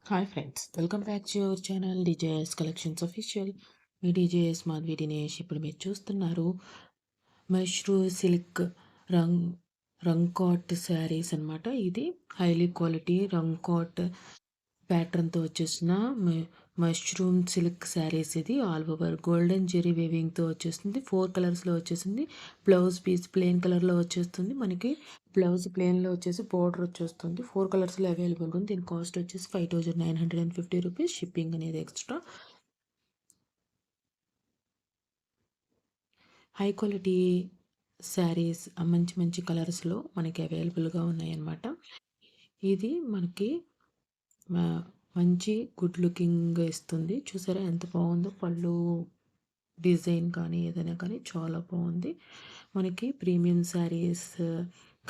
Hi friends, welcome back to your channel DJS collections official. Me DJS Madhavi Dinesh. ఇప్పుడు మీరు చూస్తున్నారు mashru silk రంగ్ రంగ్ శారీస్ అనమాట. ఇది హైలీ క్వాలిటీ రంగ్ ప్యాటర్న్తో వచ్చేసిన మష్రూమ్ సిల్క్ శారీస్. ఇది ఆల్ ఓవర్ గోల్డెన్ జెరీ వేవింగ్తో వచ్చేస్తుంది. 4 కలర్స్లో వచ్చేసింది. బ్లౌజ్ పీస్ ప్లెయిన్ కలర్లో వచ్చేస్తుంది. మనకి బ్లౌజ్ ప్లెయిన్లో వచ్చేసి బోర్డర్ వచ్చేస్తుంది. 4 కలర్స్లో అవైలబుల్ ఉంది. దీని కాస్ట్ వచ్చేసి 5950 రూపీస్. షిప్పింగ్ అనేది ఎక్స్ట్రా. హై క్వాలిటీ శారీస్ మంచి మంచి కలర్స్లో మనకి అవైలబుల్గా ఉన్నాయన్నమాట. ఇది మనకి మంచి గుడ్ లుకింగ్ ఇస్తుంది. చూసారా ఎంత బాగుందో, పళ్ళు డిజైన్ కానీ ఏదైనా కానీ చాలా బాగుంది. మనకి ప్రీమియం శారీస్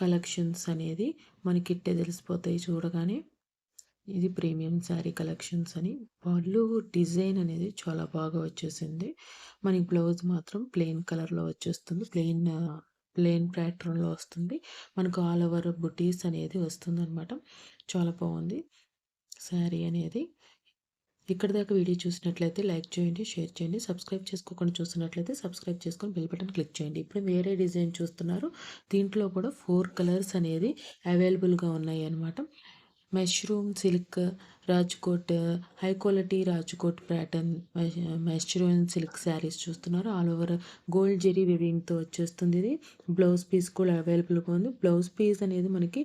కలెక్షన్స్ అనేది మనకి ఇట్టే తెలిసిపోతాయి చూడగానే. ఇది ప్రీమియం శారీ కలెక్షన్స్ అని. పళ్ళు డిజైన్ అనేది చాలా బాగా వచ్చేసింది. మనకి బ్లౌజ్ మాత్రం ప్లెయిన్ కలర్లో వచ్చేస్తుంది. ప్లెయిన్ ప్యాటర్న్లో వస్తుంది. మనకు ఆల్ ఓవర్ బుటీస్ అనేది వస్తుంది అనమాట. చాలా బాగుంది శారీ అనేది. ఇక్కడ దాకా వీడియో చూసినట్లయితే లైక్ చేయండి, షేర్ చేయండి. సబ్స్క్రైబ్ చేసుకోకుండా చూస్తున్నట్లయితే సబ్స్క్రైబ్ చేసుకొని బెల్ బటన్ క్లిక్ చేయండి. ఇప్పుడు వేరే డిజైన్ చూస్తున్నారు. దీంట్లో కూడా 4 కలర్స్ అనేది అవైలబుల్గా ఉన్నాయి అన్నమాట. Mushroom silk Rajkot high quality Rajkot pattern mushroom silk saris చూస్తున్నారు. ఆల్ ఓవర్ గోల్డ్ జెరీ వివింగ్తో వచ్చేస్తుంది. ఇది బ్లౌజ్ పీస్ కూడా అవైలబుల్గా ఉంది. బ్లౌజ్ పీస్ అనేది మనకి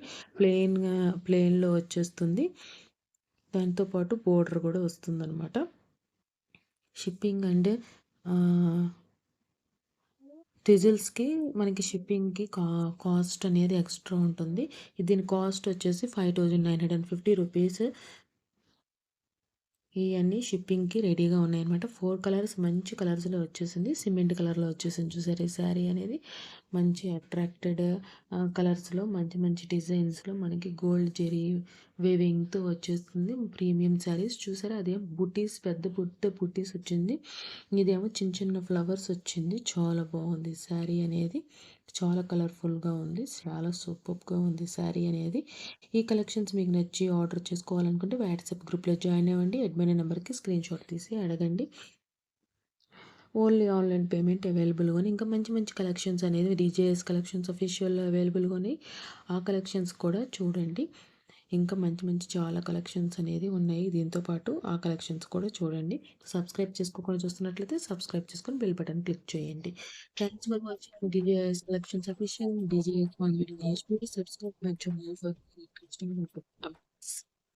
ప్లెయిన్లో వచ్చేస్తుంది. దాంతోపాటు బోర్డర్ కూడా వస్తుందన్నమాట. షిప్పింగ్ అండ్ టిజిల్స్కి మనకి షిప్పింగ్కి కాస్ట్ అనేది ఎక్స్ట్రా ఉంటుంది. దీని కాస్ట్ వచ్చేసి 5950 రూపీస్. ఇవన్నీ షిప్పింగ్కి రెడీగా ఉన్నాయన్నమాట. 4 కలర్స్ మంచి కలర్స్లో వచ్చేసింది. సిమెంట్ కలర్లో వచ్చేసింది. చూసారు ఈ శారీ అనేది మంచి అట్రాక్టెడ్ కలర్స్లో మంచి మంచి డిజైన్స్లో మనకి గోల్డ్ జెరీ వేవింగ్తో వచ్చేస్తుంది. ప్రీమియం శారీస్ చూసారా, అదేం బుటీస్ పెద్ద బుటీస్ వచ్చింది. ఇదేమో చిన్న చిన్న ఫ్లవర్స్ వచ్చింది. చాలా బాగుంది శారీ అనేది. చాలా కలర్ఫుల్గా ఉంది. చాలా సూపర్గా ఉంది శారీ అనేది. ఈ కలెక్షన్స్ మీకు నచ్చి ఆర్డర్ చేసుకోవాలనుకుంటే వాట్సాప్ గ్రూప్లో జాయిన్ అవ్వండి. అడ్మిన్ నెంబర్కి స్క్రీన్ షాట్ తీసి అడగండి. ఓన్లీ ఆన్లైన్ పేమెంట్ అవైలబుల్గా ఉన్నాయి. ఇంకా మంచి మంచి కలెక్షన్స్ అనేది డీజేఎస్ కలెక్షన్స్ అఫీషియల్లో అవైలబుల్గా ఉన్నాయి. ఆ కలెక్షన్స్ కూడా చూడండి. ఇంకా మంచి మంచి చాలా కలెక్షన్స్ అనేది ఉన్నాయి. దీంతో పాటు ఆ కలెక్షన్స్ కూడా చూడండి. సబ్స్క్రైబ్ చేసుకోకుండా చూస్తున్నట్లయితే సబ్స్క్రైబ్ చేసుకొని బెల్ బటన్ క్లిక్ చేయండి. Thanks for watching DJS collections official. DJS subscribe my channel for